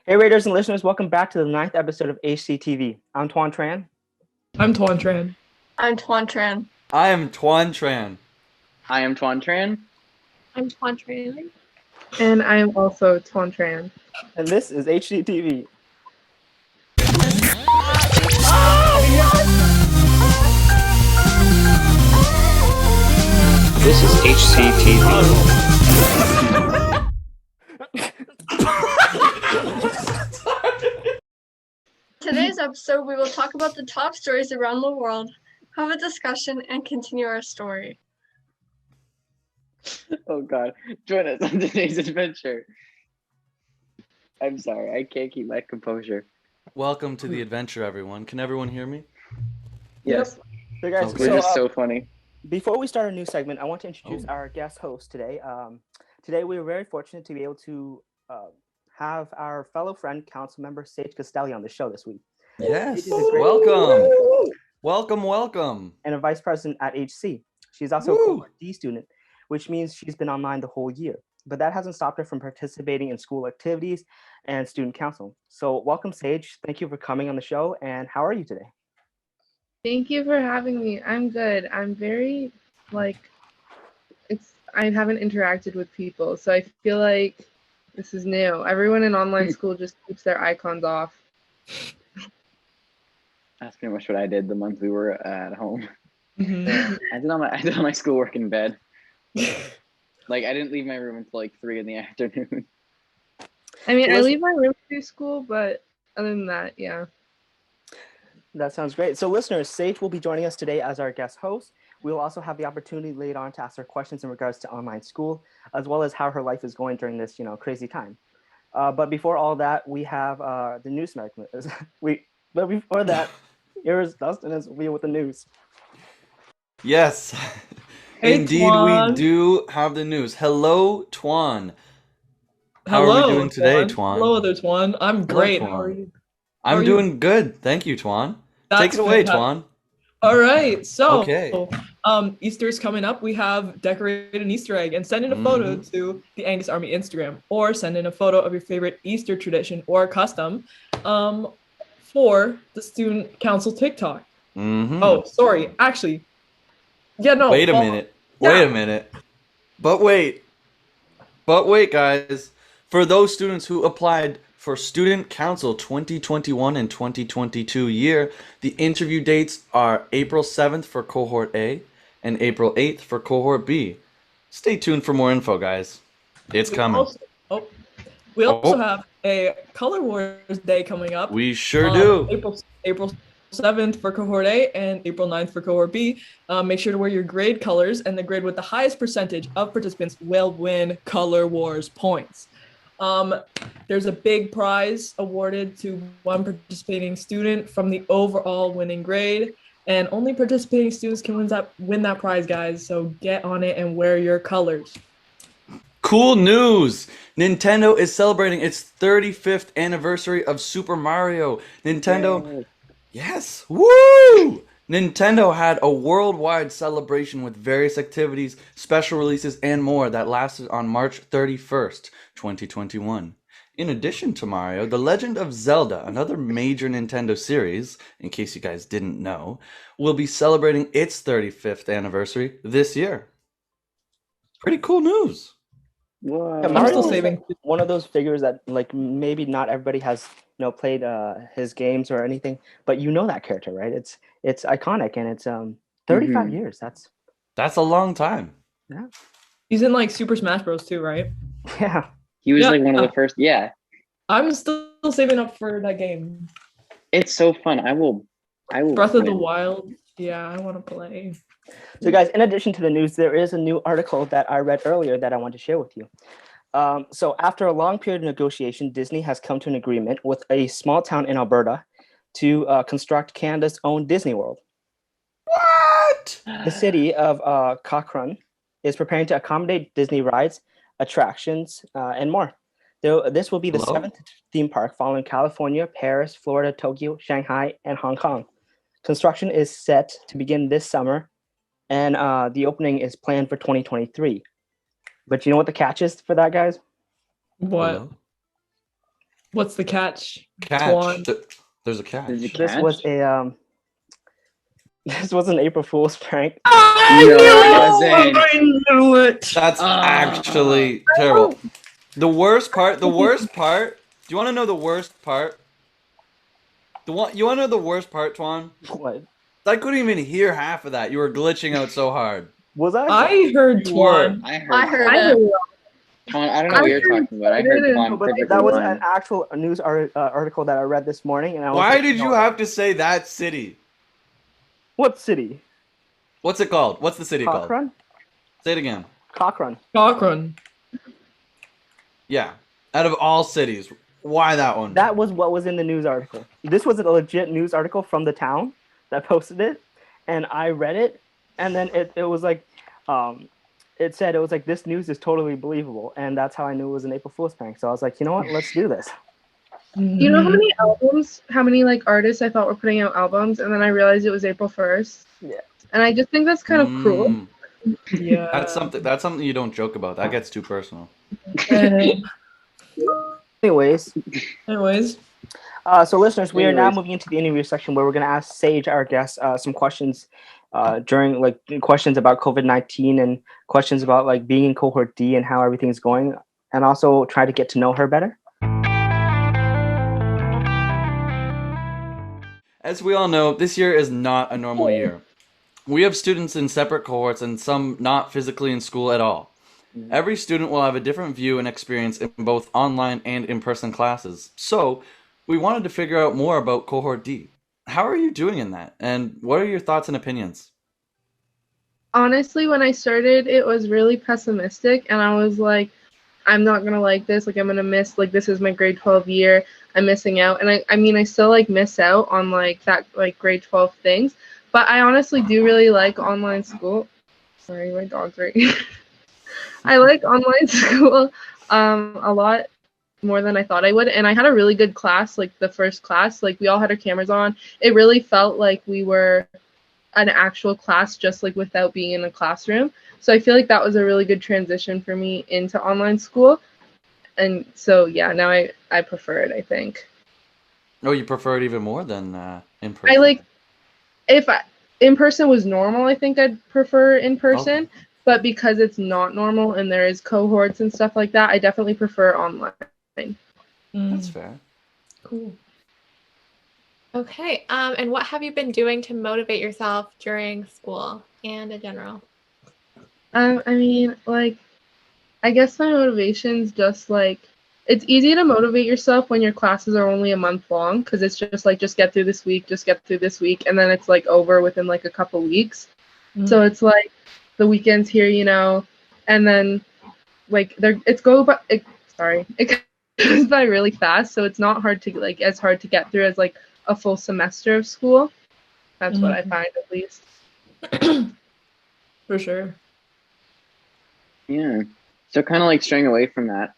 Hey, Raiders and listeners, welcome back to the 9th episode of HCTV. I'm Tuan Tran. I'm Tuan Tran. I'm Tuan Tran. I am Tuan Tran. I am Tuan Tran. I'm Tuan Tran. And I am also Tuan Tran. And this is HCTV. This is HCTV. Today's episode, we will talk about the top stories around the world, have a discussion, and continue our story. Oh God, join us on today's adventure. I'm sorry, I can't keep my composure. Welcome to the adventure, everyone. Can everyone hear me? Yes, So, guys, we're just so funny. Before we start a new segment, I want to introduce our guest host today. Today, we are very fortunate to be able to have our fellow friend, council member Saige Castelli on the show this week. Yes, welcome. Welcome. And a vice president at HC. She's also a cohort D student, which means she's been online the whole year. But that hasn't stopped her from participating in school activities and student council. So welcome, Saige. Thank you for coming on the show. And how are you today? Thank you for having me. I'm good. I'm very, I haven't interacted with people, so I feel like this is new. Everyone in online school just keeps their icons off. That's pretty much what I did the month we were at home. Mm-hmm. I did all my schoolwork in bed. Like I didn't leave my room until like 3 p.m. I mean, I leave my room to do school, but other than that, yeah. That sounds great. So listeners, Saige will be joining us today as our guest host. We will also have the opportunity later on to ask her questions in regards to online school, as well as how her life is going during this, crazy time. But before all that, we have the news segment. But before that, here's Dustin as we with the news. Yes, Hey, indeed Tuan. we do have the news. Hello, Tuan. How Hello, are we doing today, Tuan? Hello, other Tuan. I'm great. Tuan. How are you? I'm doing good. Thank you, Tuan. Take it away, Tuan. All right. So, Okay. Easter is coming up. We have decorated an Easter egg and send in a photo to the Angus Army Instagram, or send in a photo of your favorite Easter tradition or custom for the student council TikTok. Oh, sorry. Actually, yeah, no. Wait a minute. But wait, guys. For those students who applied for Student Council 2021 and 2022 year, the interview dates are April 7th for Cohort A and April 8th for Cohort B. Stay tuned for more info, guys. It's coming. We also have a Color Wars Day coming up. We sure do. April 7th for Cohort A and April 9th for Cohort B. Make sure to wear your grade colors, and the grade with the highest percentage of participants will win Color Wars points. There's a big prize awarded to one participating student from the overall winning grade, and only participating students can win that prize, guys. So get on it and wear your colors. Cool news! Nintendo is celebrating its 35th anniversary of Super Mario. Yes! Woo! Nintendo had a worldwide celebration with various activities, special releases, and more that lasted on March 31st, 2021. In addition to Mario, The Legend of Zelda, another major Nintendo series, in case you guys didn't know, will be celebrating its 35th anniversary this year. Pretty cool news. Wow. Yeah, I'm still saving. One of those figures that maybe not everybody has played his games or anything, but that character, right? It's iconic, and it's 35 years. That's a long time. Yeah. He's in Super Smash Bros. Too, right? Yeah. He was one of the first. Yeah. I'm still saving up for that game. It's so fun. I will. Breath of the Wild. Yeah, I want to play. So guys, in addition to the news, there is a new article that I read earlier that I want to share with you. So after a long period of negotiation, Disney has come to an agreement with a small town in Alberta to construct Canada's own Disney World. What? The city of Cochrane is preparing to accommodate Disney rides, attractions, and more. This will be the 7th theme park following California, Paris, Florida, Tokyo, Shanghai, and Hong Kong. Construction is set to begin this summer, and the opening is planned for 2023. But you know what the catch is for that, guys? What? What's the catch? Catch. Twan. There's a catch. There's a This was catch? a this was an April Fool's prank. I No, knew it wasn't. I knew it. That's actually terrible. The worst part. Do you want to know the worst part? You want to know the worst part, Twan? What I couldn't even hear half of that. You were glitching out so hard. was I? I heard You were. Twan. I I heard. heard it. Twan, I don't know what you're talking about. I heard Twan But perfectly that was fine. an actual news article that I read this morning, and I was Why like, did you no. have to say that city? What city? What's it called? What's the city called? Cochrane? Say it again. Cochrane. Cochrane. Yeah. Out of all cities, why that one? That was what was in the news article. This was a legit news article from the town that posted it, and I read it, and then it was like, it said it was like, this news is totally believable, and that's how I knew it was an April Fool's prank. So I was like, you know what, let's do this. You know how many like artists I thought were putting out albums, and then I realized it was April 1st. Yeah. And I just think that's kind of cruel. Mm. Yeah. That's something you don't joke about. That gets too personal. Anyways, so listeners, we are now Anyways. moving into the interview section where we're going to ask Saige, our guest, some questions during like questions about COVID-19 and questions about like being in cohort D and how everything's going, and also try to get to know her better. As we all know, this year is not a normal year. We have students in separate cohorts and some not physically in school at all. Every student will have a different view and experience in both online and in-person classes. So, we wanted to figure out more about cohort D. How are you doing in that? And what are your thoughts and opinions? Honestly, when I started, it was really pessimistic, and I was like, I'm not gonna like this. Like, I'm gonna miss. Like, this is my grade 12 year. I'm missing out, and I mean, I still like miss out on like that like grade 12 things. But I honestly do really like online school. Sorry, my dog's right here. I like online school a lot more than I thought I would, and I had a really good class. Like the first class, like we all had our cameras on. It really felt like we were an actual class, just like without being in a classroom. So I feel like that was a really good transition for me into online school. And so yeah, now I prefer it, I think. Oh, you prefer it even more than in person? I like if in person was normal, I think I'd prefer in person. Okay. But because it's not normal and there is cohorts and stuff like that, I definitely prefer online. That's fair. Cool. Okay. And what have you been doing to motivate yourself during school and in general? I mean, like, I guess my motivation's just like, it's easy to motivate yourself when your classes are only a month long, because it's just like, just get through this week, and then it's like over within like a couple weeks. So it's like the weekend's here, you know, and then like it goes by really fast, so it's not hard to like as hard to get through as like a full semester of school. That's what I find, at least. For sure. Yeah. So kind of like straying away from that,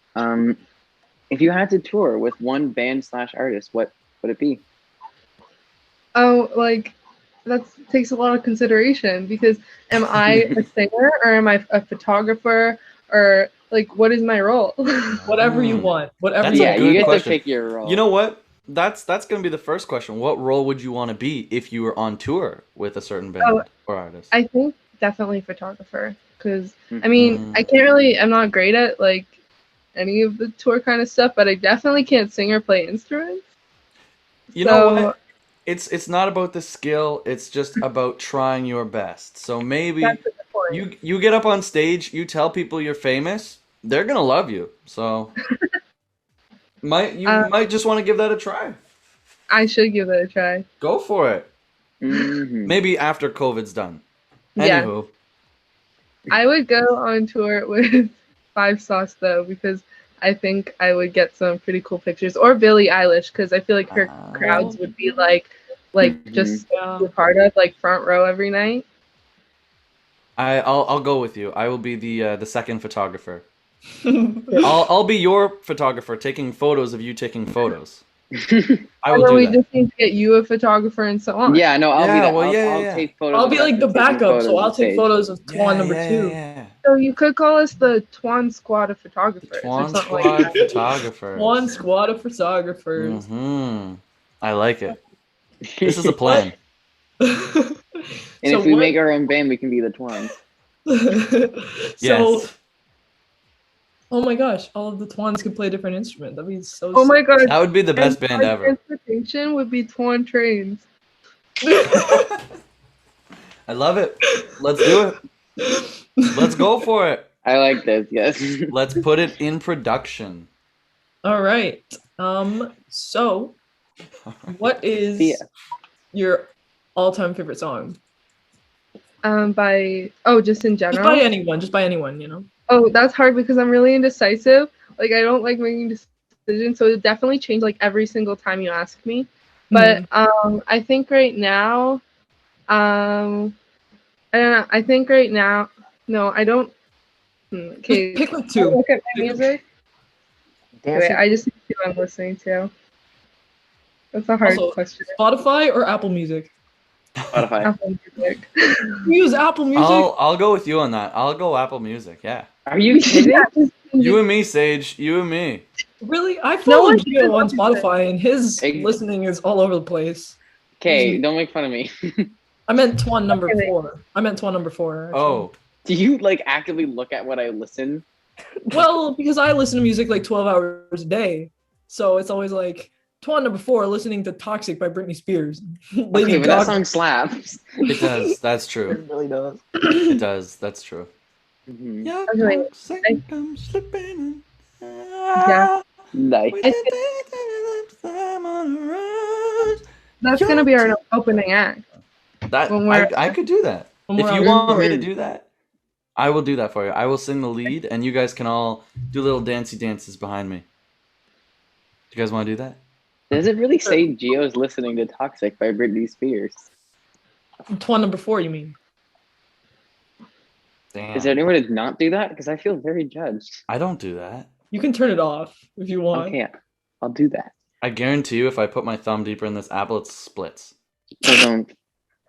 if you had to tour with one band / artist, what would it be? Oh, like that takes a lot of consideration, because am I a singer or am I a photographer, or like what is my role? Whatever you want. Whatever. That's you a Yeah, want. you good get question. to pick your role. You know what? That's going to be the first question. What role would you want to be if you were on tour with a certain band or artist? I think definitely photographer, because I mean, I'm not great at like any of the tour kind of stuff, but I definitely can't sing or play instruments. You know what? It's not about the skill. It's just about trying your best. So maybe That's a good point. you get up on stage, you tell people you're famous, they're gonna love you. So might just want to give that a try. I should give it a try. Go for it. Mhm. Maybe after COVID's done. Yeah. Anywho, I would go on tour with Five Sauce though, because I think I would get some pretty cool pictures, or Billie Eilish, because I feel like her crowds would be like just a part of like front row every night. I'll go with you. I will be the second photographer. I'll be your photographer, taking photos of you taking photos. I will Or do we that. just need to get you a photographer and so on. Yeah, no, I'll be Yeah, that. well, I'll, yeah, I'll yeah. take photos. I'll of be us like the taking backup, so photos I'll of take Saige. photos of Twan number yeah, 2. yeah. So you could call us the Twan Squad of Photographers or Twan something Squad like that. photographers. One squad of photographers. I like it. This is a plan. And So if we what- make our own band, we can be the Twans. So, Yes. oh my gosh, all of the Twans could play a different instrument. That'd be so Oh my god. That would be the best and band our ever. Transportation would be Twan trains. I love it. Let's do it. Let's go for it. I like this. Yes. Let's put it in production. All right. So what is Yeah. your all-time favorite song? Just in general. Just by anyone, you know. Oh, that's hard because I'm really indecisive. Like I don't like making decisions, so it definitely change like every single time you ask me. But I think right now, I don't know. I think right now, no, I don't. Okay, Pick like can I two. look at my music. Wait, Dancing. I just need to see what I'm listening to. That's a hard Also, question. Spotify or Apple Music? Spotify. Apple Music. You use Apple Music? I'll go with you on that. I'll go Apple Music. Yeah. Are you kidding? You and me, Sage. You and me. Really? I No follow one Gio on uses Spotify, and his Hey. listening is all over the place. Okay, don't make fun of me. I meant Twan number Okay. 4. I meant Twan number 4. Actually. Oh. Do you like actively look at what I listen? Well, because I listen to music like 12 hours a day. So it's always like Twan number 4 listening to Toxic by Britney Spears. Lady Okay, but that Gaga. song slaps. It does. That's It true. really does. It does. That's true. Mhm. Yeah. Okay. Come slipping. Yeah. Nice. That's gonna be our opening act. That When we're- I could do that. When If we're you out- want me to do that, I will do that for you. I will sing the lead, and you guys can all do little dancey dances behind me. Do you guys want to do that? Does it really say Gio's listening to Toxic by Britney Spears? Twan number 4, you mean? Damn. Is there any way to not do that? Because I feel very judged. I don't do that. You can turn it off if you want. Okay, I'll do that. I guarantee you, if I put my thumb deeper in this apple, it splits. So don't.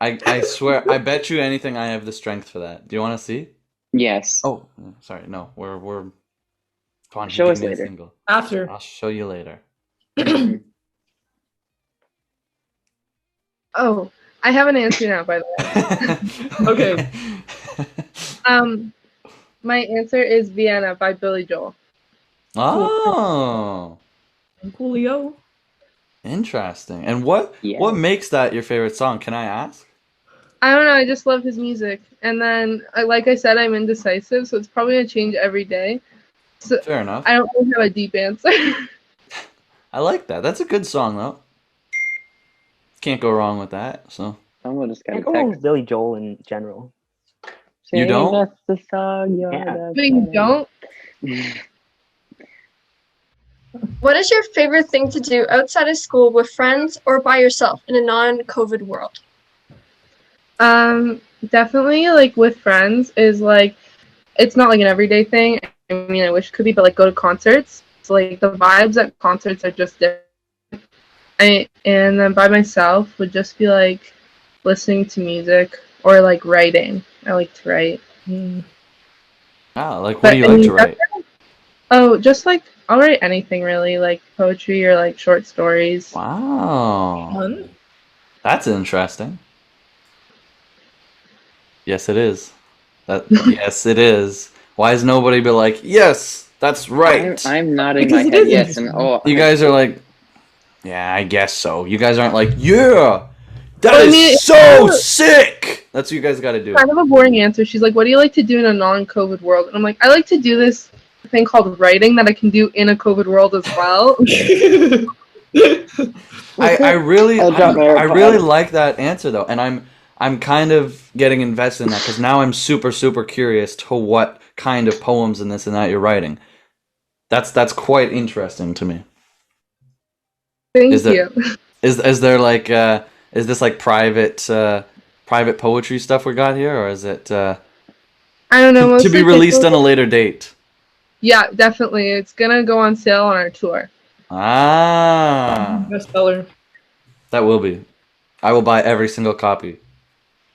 I swear, I bet you anything I have the strength for that. Do you want to see? Yes. Oh, sorry, no. We're. Come on, Show give us me a later. single. After. I'll show you later. Oh, I have an answer now, by the way. Okay. My answer is Vienna by Billy Joel. Oh, Coolio. interesting. And what Yeah. makes that your favorite song? Can I ask? I don't know. I just love his music. And then, like I said, I'm indecisive, so it's probably gonna change every day. So Fair enough. I don't really have a deep answer. I like that. That's a good song, though. Can't go wrong with that. So Someone just got I a go along with text. Billy Joel in general. You saying don't? That's the song. Yeah. But you don't? What is your favorite thing to do outside of school with friends or by yourself in a non-COVID world? Definitely like with friends is like it's not like an everyday thing. I mean, I wish it could be, but like go to concerts. So like the vibes at concerts are just different. And then by myself would just be like listening to music or like writing. I like to write. Ah, like what But do you I like mean, to write? Oh, just like I'll write anything really, like poetry or like short stories. Wow, Fun. that's interesting. Yes, it is. Yes, it is. Why is nobody be like, yes, that's right? I'm nodding Because my it head is yes, and interesting. You guys are like, yeah, I guess so. You guys aren't like, yeah, that Well, I is mean, so sick. That's what you guys got to do. Kind of a boring answer. She's like, "What do you like to do in a non-COVID world?" And I'm like, "I like to do this thing called writing that I can do in a COVID world as well." I really I'll drop my I AirPod. really like that answer though, and I'm kind of getting invested in that because now I'm super curious to what kind of poems and this and that you're writing. That's quite interesting to me. Thank Is there- you. Is there like is this like private poetry stuff we got here, or is it I don't know. to be mostly released people- on a later date? Yeah, definitely. It's gonna go on sale on our tour. Ah, Bestseller. That will be. I will buy every single copy.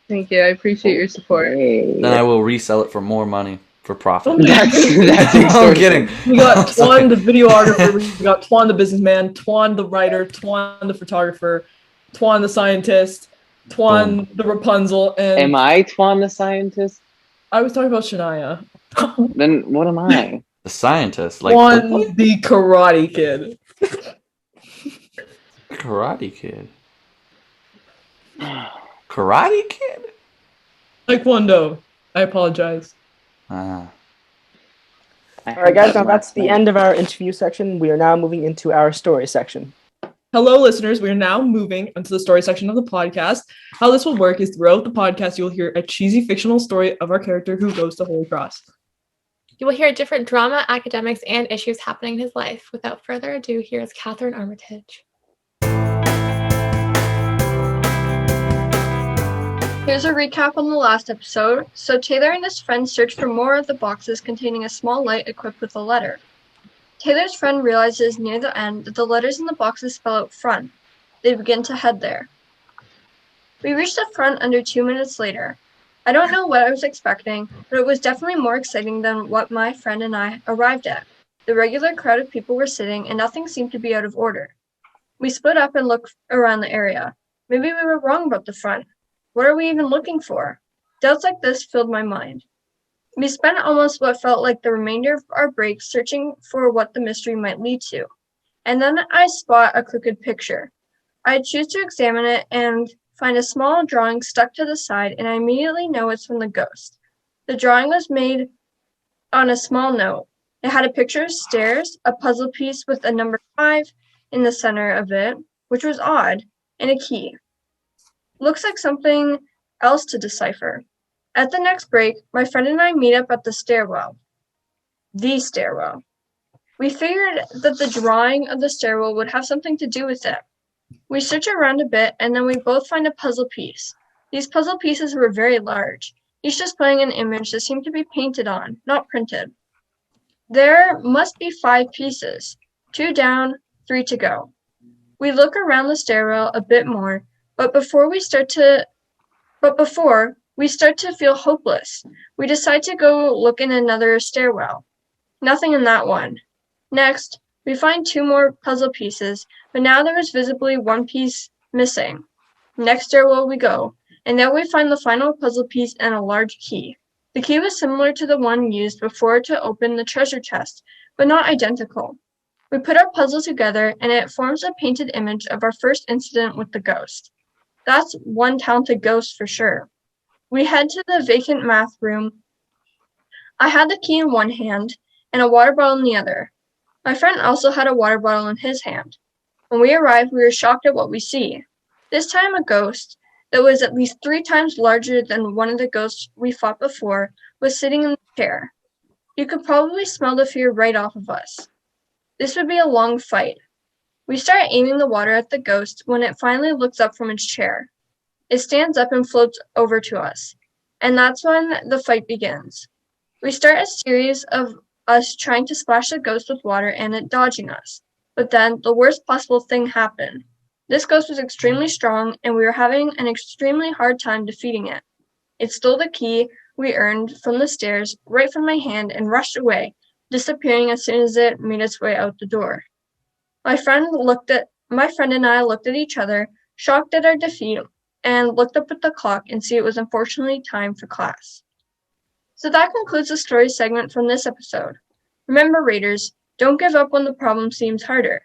Thank you. I appreciate your support. Hey. Then I will resell it for more money for profit. That's I'm extortion. kidding. We got Sorry. Twan the videographer, we got Twan the businessman, Twan the writer, Twan the photographer, Twan the scientist, Twan the Rapunzel, and Am I Twan the scientist? I was talking about Shania. Then what am I? The scientist, like Twan the Karate Kid. Karate Kid. Karate Kid? Taekwondo. I apologize. Ah. All right, guys, now that's the end of our interview section. We are now moving into our story section. Hello, listeners. We are now moving into the story section of the podcast. How this will work is throughout the podcast, you'll hear a cheesy fictional story of our character who goes to Holy Cross. You will hear different drama, academics, and issues happening in his life. Without further ado, here is Catherine Armitage. Here's a recap on the last episode. So Taylor and his friend search for more of the boxes containing a small light equipped with a letter. Taylor's friend realizes near the end that the letters in the boxes spell out front. They begin to head there. We reach the front under 2 minutes later. I don't know what I was expecting, but it was definitely more exciting than what my friend and I arrived at. The regular crowd of people were sitting and nothing seemed to be out of order. We split up and looked around the area. Maybe we were wrong about the front. What are we even looking for? Doubts like this filled my mind. We spent almost what felt like the remainder of our break searching for what the mystery might lead to. And then I spot a crooked picture. I choose to examine it and find a small drawing stuck to the side, and I immediately know it's from the ghost. The drawing was made on a small note. It had a picture of stairs, a puzzle piece with a number 5 in the center of it, which was odd, and a key. Looks like something else to decipher. At the next break, my friend and I meet up at the stairwell. The stairwell. We figured that the drawing of the stairwell would have something to do with it. We search around a bit, and then we both find a puzzle piece. These puzzle pieces were very large, each displaying an image that seemed to be painted on, not printed. There must be 5 pieces. 2 down, 3 to go. We look around the stairwell a bit more, but before we start to feel hopeless, we decide to go look in another stairwell. Nothing in that one. Next, we find 2 more puzzle pieces, but now there is visibly 1 piece missing. Next stairwell we go, and there we find the final puzzle piece and a large key. The key was similar to the one used before to open the treasure chest, but not identical. We put our puzzle together, and it forms a painted image of our first incident with the ghost. That's one talented ghost for sure. We head to the vacant math room. I had the key in one hand and a water bottle in the other. My friend also had a water bottle in his hand. When we arrived, we were shocked at what we see. This time a ghost that was at least 3 times larger than one of the ghosts we fought before was sitting in the chair. You could probably smell the fear right off of us. This would be a long fight. We start aiming the water at the ghost when it finally looks up from its chair. It stands up and floats over to us, and that's when the fight begins. We start a series of us trying to splash the ghost with water and it dodging us. But then the worst possible thing happened. This ghost was extremely strong, and we were having an extremely hard time defeating it. It stole the key we earned from the stairs right from my hand and rushed away, disappearing as soon as it made its way out the door. My friend and I looked at each other, shocked at our defeat, and looked up at the clock and see it was unfortunately time for class. So that concludes the story segment from this episode. Remember, Raiders, don't give up when the problem seems harder.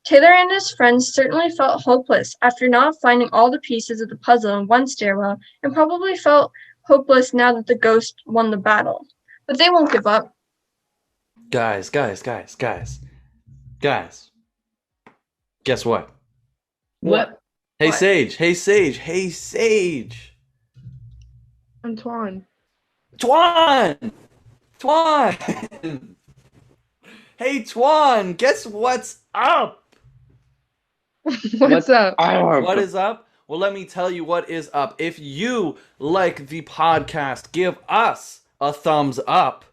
Taylor and his friends certainly felt hopeless after not finding all the pieces of the puzzle in one stairwell, and probably felt hopeless now that the ghost won the battle. But they won't give up. Guys. Guess what? What? Hey, What? Saige. I'm Twan. Twan! Hey, Twan, guess what's up? What's up? What is up? Well, let me tell you what is up. If you like the podcast, give us a thumbs up.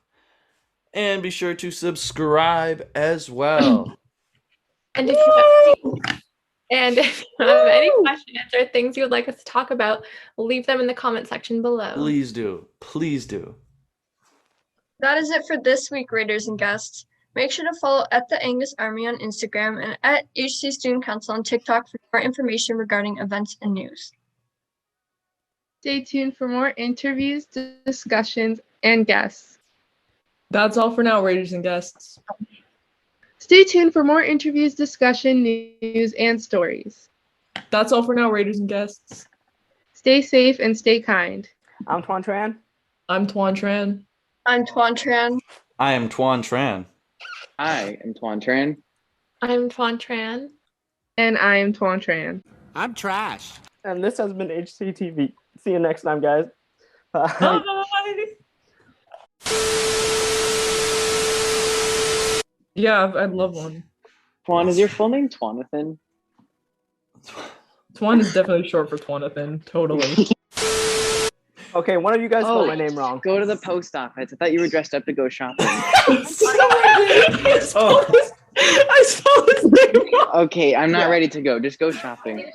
And be sure to subscribe as well. And if you And if you have any questions or things you would like us to talk about, leave them in the comment section below. Please do. Please do. That is it for this week, Raiders and guests. Make sure to follow at the Angus Army on Instagram and at HC Student Council on TikTok for more information regarding events and news. Stay tuned for more interviews, discussions, and guests. That's all for now, Raiders and guests. Stay tuned for more interviews, discussion, news, and stories. That's all for now, Raiders and guests. Stay safe and stay kind. I'm Tuan Tran. I'm Tuan Tran. I'm Tuan Tran. I am Tuan Tran. I am Tuan Tran. I'm Tuan Tran. And I am Tuan Tran. I'm trash. And this has been HCTV. See you next time, guys. Bye. Bye. Yeah, I'd love one. Tuan, is your full name Twanathan? Tuan is definitely short for Twanathan. Totally. Okay, one of you guys spelled Oh, my name wrong. Go to the post office. I thought you were dressed up to go shopping. Oh. I spelled his name wrong. Okay, I'm not ready to go. Just go shopping.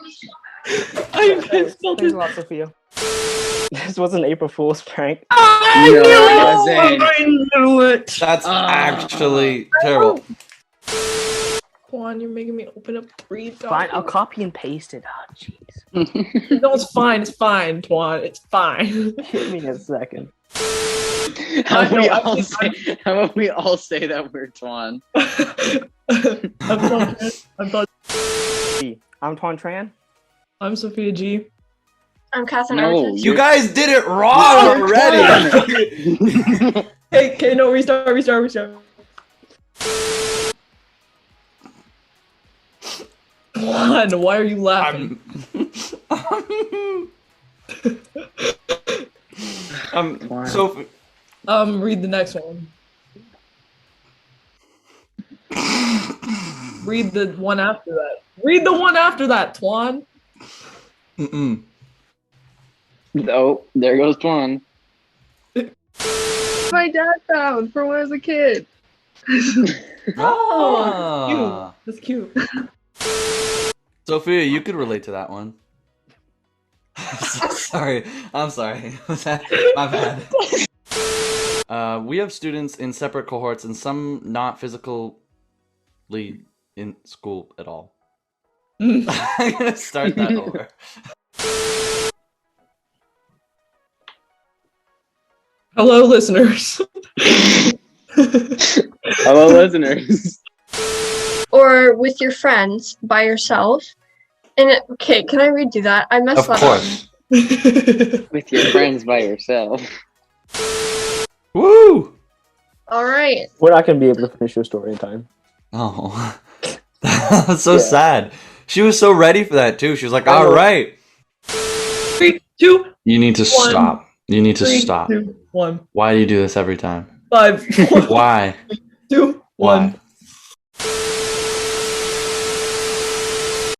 I Thanks spelled a his lot, Sophia. This was an April Fool's prank. I No, knew it it! wasn't. I knew it! That's actually terrible. Tuan, you're making me open up 3 Fine, I'll documents. copy and paste it. Oh, jeez. No, it's fine. It's fine, Tuan. It's fine. Give me a second. How I about we know, all I'm- say? How about we all say that we're Tuan? I'm Tuan Tran. I'm Sophia G. I'm Catherine No, Armitage. You guys did it wrong already. Hey, no, restart. Tuan, why are you laughing? Tuan. So Read the next one. Read the one after that. Read the one after that, Tuan. mm-mm. Oh, there goes Tuan. My dad found from when I was a kid. Ah. Cute. That's cute. Sophia, you could relate to that one. Sorry, I'm sorry. My bad. We have students in separate cohorts and some not physically in school at all. I'm gonna start that over. Hello, listeners. Hello, listeners. Or with your friends, by yourself. Okay, can I redo that? I messed Of that course. With your friends by yourself. Woo! All right. We're not going to be able to finish your story in time. Oh, that's so Yeah. sad. She was so ready for that too. She was like, I know. "All right, 3, 2, you need to One. stop. You need to 3, stop. 2, 1. Why do you do this every time? 5, 4, Why? 2, Why? 1.